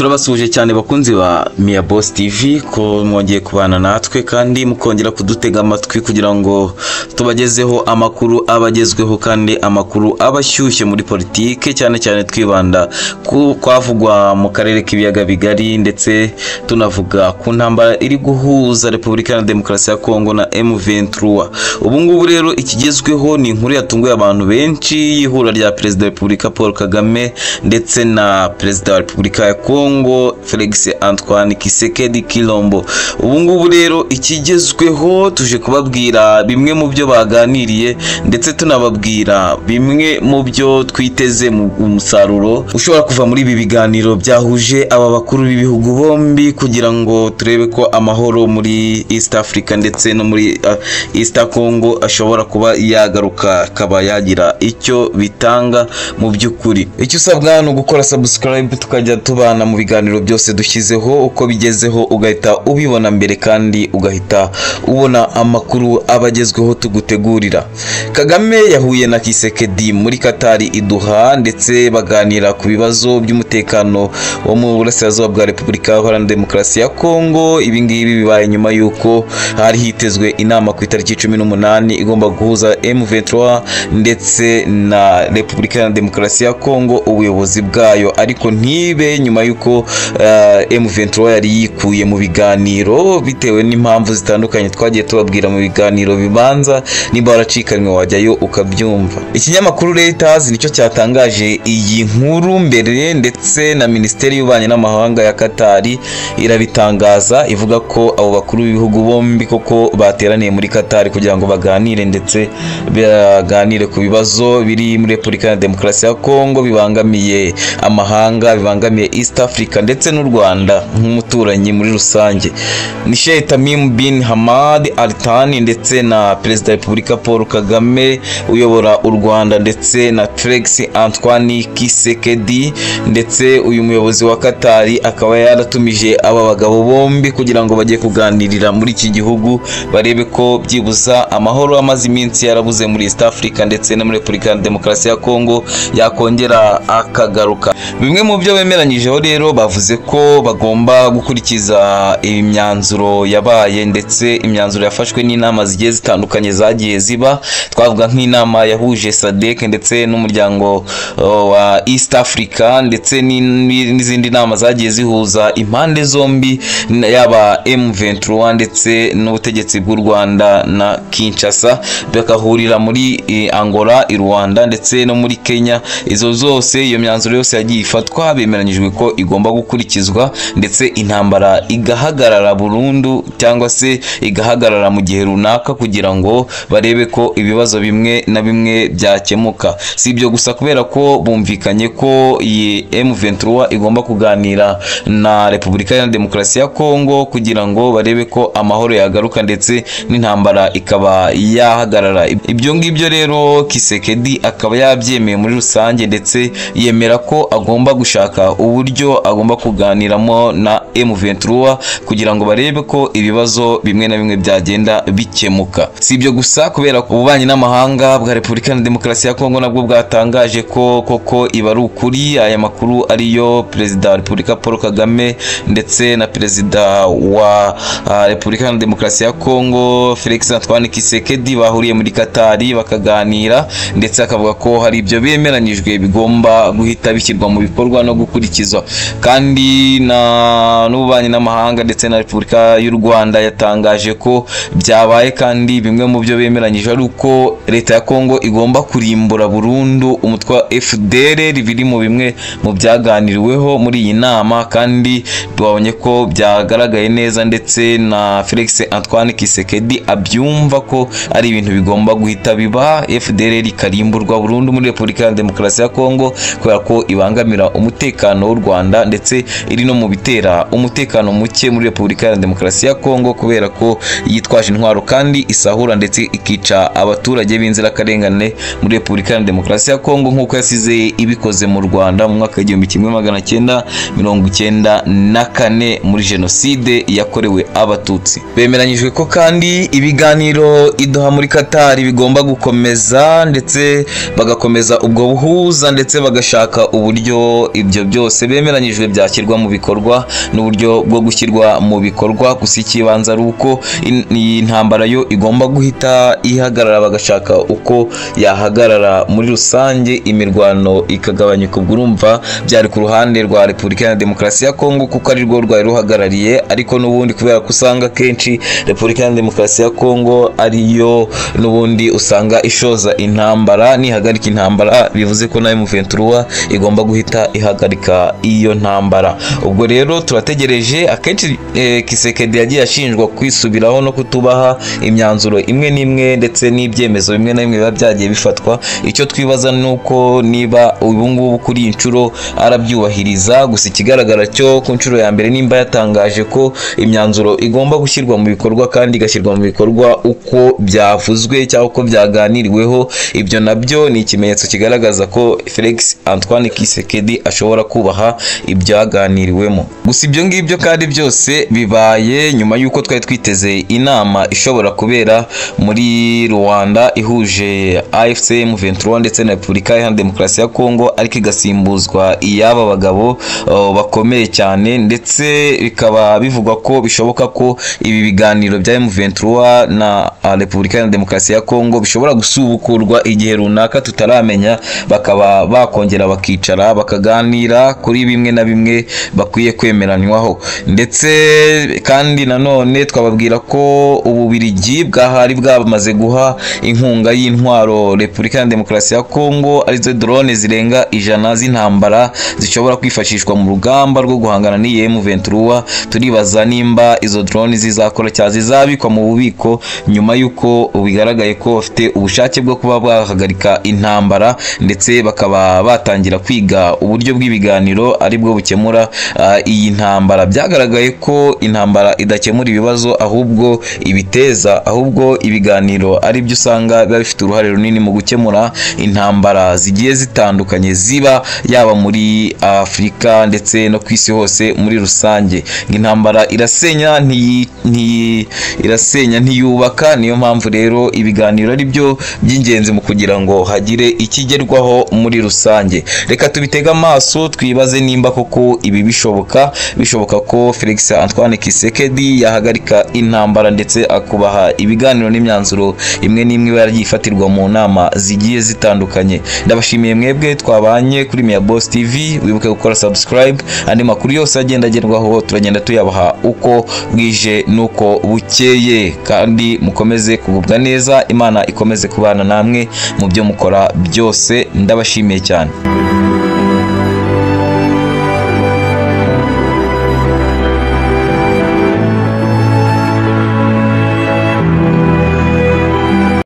Turabasuje cyane bakunzi ba Mia Boss TV ko mwongeye kubana natwe kandi mukongera kudutega amatwi kugira ngo tubagezeho amakuru abagezweho kandi amakuru abashyushye muri politike cyane cyane twibanda kwavugwa mu karere k'ibiyaga bigari ndetse tunavuga ku ntambara iri guhuza Repubulika ya Demokarasi ya Kongo na M23. Ubu ngubu rero ikigezweho ni inkuru yatunguye abantu benshi y'ihura rya Perezida wa Repubulika Paul Kagame ndetse na Perezida wa Repubulika ya Kongo Felix Antoine Tshisekedi Tshilombo. Ubu ngubu rero ikigezweho tuje kubabwira bimwe mu byo baganiriye ndetse tunababwira bimwe mu byo twiteze mu musaruro ushobora kuva muri ibi biganiro byahuje aba bakuru b'ibihugu bombi kugira ngo turebe ko amahoro muri East Africa ndetse no muri East Congo ashobora kuba yagaruka akaba yagira icyo bitanga mu by'ukuri. Icyo usabwa no gukora subscribe tukajya tubana mu biganiro byose dushyizeho uko bigezeho ugahita ubibona mbere kandi ugahita ubona amakuru abagezweho tugutegurira. Kagame yahuye na Tshisekedi muri Qatar Iduha ndetse baganira ku bibazo by'umutekano wo mu burasirazuba bwa Repubulika ya Demokarasi ya Kongo. Ibi ngibi bibaye nyuma yuko hari hitezwe inama ku itariki 18 igomba guhuza M23 ndetse na Repubulika ya Demokarasi ya Kongo ubuyobozi bwayo, ariko ntibe nyuma yuko M23 yari yikuye mu biganiro bitewe n'impamvu zitandukanye twagiye tubabwira mu biganiro bibanza. Niba waracikanywe wajyayo ukabyumva. Ikinyamakuru Reuters nicyo cyatangaje iyi nkuru mbere ndetse na Minisiteri y'Ububanyi n'Amahanga ya Qatar irabitangaza ivuga ko abo bakuru b'ibihugu bombi koko bateraniye muri Qatar kugira ngo baganire ndetse baganire ku bibazo biri muri Repubulika ya Demokarasi ya Kongo bibangamiye amahanga, bibangamiye East Africa ndetse n'u Rwanda nk'umuturanyi muri rusange. Ni Sheikh Tamim bin Hamad Al Thani ndetse na Perezida wa Repubulika Paul Kagame uyobora u Rwanda ndetse na Felix Antoine Tshisekedi ndetse uyu muyobozi wa Qatar akaba yaratumije aba bagabo bombi kugira ngo bajye kuganirira muri iki gihugu barebe ko byibuza amahoro amaze iminsi yarabuze muri East Africa ndetse no muri Repubulika ya Demokarasi ya Kongo yakongera akagaruka. Bimwe mu byo bemeranyijeho rero bavuze ko bagomba gukurikiza imyanzuro yabaye ndetse imyanzuro yafashwe n'inama zigiye zitandukanye zagiye ziba. Twavuga nk'inama yahuje SADC ndetse n'umuryango wa East Africa ndetse n'izindi nama zagiye zihuza impande zombi yaba M23 ndetse n'ubutegetsi bw'u Rwanda na Kinshasa, bakahurira muri Angola, i Rwanda ndetse no muri Kenya. Izo zose iyo myanzuro yose yagiye ifatwa bemeranyijwe ko igomba gukurikizwa ndetse intambara igahagarara burundu cyangwa se igahagarara mu gihe runaka kugira ngo barebe ko ibibazo bimwe na bimwe byakemuka. Si ibyo gusa kubera ko bumvikanye ko iyi M23 igomba kuganira na Repubulika ya Demokarasi ya Kongo kugira ngo barebe ko amahoro yagaruka ndetse n'intambara ikaba yahagarara. Ibyo ngibyo rero Tshisekedi akaba yabyemeye muri rusange ndetse yemera ko agomba gushaka uburyo agomba kuganiramo na M23 kugira ngo barebe ko ibibazo bimwe na bimwe byagenda bikemuka. Si ibyo gusa kubera ko ububanyi n'amahanga bwa Repubulika ya Demokarasi ya Kongo nabwo bwatangaje ko koko iba ari ukuri aya makuru ariyo Perezida wa Repubulika Paul Kagame ndetse na Perezida wa Repubulika ya Demokarasi ya Kongo Felix Antoine Tshisekedi bahuriye muri Qatar bakaganira ndetse akavuga ko hari ibyo bemeranyijwe bigomba guhita bishyirwa mu bikorwa no gukurikizwa. Kandi n'ububanyi n'amahanga ndetse na Repubulika y'u Rwanda yatangaje ko byabaye kandi bimwe mu byo bemeranyije ari uko leta ya Kongo igomba kurimbura burundu umutwe wa FDLR biri mu bimwe mu byaganiriweho muri iyi nama, kandi twabonye ko byagaragaye neza ndetse na Felix Antoine Tshisekedi abyumva ko ari ibintu bigomba guhita biba, FDLR ikarimburwa burundu muri Repubulika ya Demokarasi ya Kongo kubera ko ibangamira umutekano w'u Rwanda ndetse iri no mu bitera umutekano muke muri Repubulika ya Demokarasi ya Kongo kubera ko yitwaje intwaro kandi isahura ndetse ikica abaturage b'inzirakarengane muri Repubulika ya Demokarasi Demokarasi ya Kongo nk'uko yasize ibikoze mu Rwanda mu mwaka w'1994 muri jenoside yakorewe abatutsi. Bemeranyijwe ko kandi ibiganiro idoha muri Qatar bigomba gukomeza ndetse bagakomeza ubwo buhuza ndetse bagashaka uburyo ibyo byose bemeranyijwe byashyirwa mu bikorwa n'uburyo bwo gushyirwa mu bikorwa. Gusa ikibanza ari uko iyi ntambara yo igomba guhita ihagarara, bagashaka uko yahagarara muri rusange imirwano ikagabanyuka. Ubwo urumva byari ku ruhande rwa Repubulika ya Demokarasi ya Kongo kuko ari rwo rwari ruhagarariye, ariko n'ubundi kubera ko usanga kenshi Repubulika ya Demokarasi ya Kongo ariyo n'ubundi usanga ishoza intambara, nihagarika intambara bivuze ko na M23 igomba guhita ihagarika iyo ntambara. Ubwo rero turategereje. Akenshi Kisekedi yagiye ashinjwa kwisubiraho no kutubaha imyanzuro imwe n'imwe ndetse n'ibyemezo bimwe na bimwe biba byagiye bifatwa. Icyo twibaza nuko niba ubu ngubu kuri inshuro arabyubahiriza. Gusa ikigaragara cyo ku nshuro ya mbere nimba yatangaje ko imyanzuro igomba gushyirwa mu bikorwa kandi igashyirwa mu bikorwa uko byavuzwe cyangwa uko byaganiriweho, ibyo nabyo ni ikimenyetso kigaragaza ko Felix Antoine Kisekedi ashobora kubaha ibyaganiriwemo. Gusa ibyo ngibyo kandi byose bibaye nyuma y'uko twari twiteze inama ishobora kubera muri Rwanda ihuje AFC M23 ndetse na Repubulika ya Demokarasi ya Kongo, ariko igasimbuzwa iy'aba bagabo bakomeye cyane, ndetse bikaba bivugwa ko bishoboka ko ibi biganiro bya M23 na Repubulika ya Demokarasi ya Kongo bishobora gusubukurwa igihe runaka tutaramenya, bakaba bakongera bakicara bakaganira kuri bimwe na bimwe bakwiye kwemeranywaho. Ndetse kandi nanone twababwira ko Ububiligi bwahari bwamaze guha inkunga y'intwaro Repubulika ya Demokarasi ya Kongo, arizo drone zirenga 100 z'intambara zishobora kwifashishwa mu rugamba rwo guhangana n'iyi M23. Turibaza nimba izo drone zizakora cyangwa zizabikwa mu bubiko nyuma y'uko bigaragaye ko bafite ubushake bwo kuba bahagarika intambara, ndetse bakaba batangira kwiga uburyo bw'ibiganiro ari bwo bukemura iyi ntambara. Byagaragaye ko intambara idakemura ibibazo ahubwo ibiteza, ahubwo ibiganiro ari byo usanga biba bifite uruhare runini mu gukemura intambara zigiye zitandukanye ziba yaba muri Afurika ndetse no ku isi hose muri rusange. Intambara irasenya ntiyubaka, niyo mpamvu rero ibiganiro ari byo by'ingenzi mu kugira ngo hagire ikigerwaho muri rusange. Reka tubitega amaso twibaze nimba koko ibi bishoboka ko Felix Antoine Kisekedi yahagarika intambara ndetse akubaha ibiganiro n'imyanzuro imwe n'imwe yaragifatirwa mu nama zigiye zitandukanye. Ndabashimiye mwebwe twabanye kuri Mia Boss TV, wibuke gukora subscribe. Andi makuru yose agenda agerwaho turagenda tuyabaha uko bwije nuko bukeye, kandi mukomeze kugubwa neza. Imana ikomeze kubana namwe mu byo mukora byose. Ndabashimiye cyane.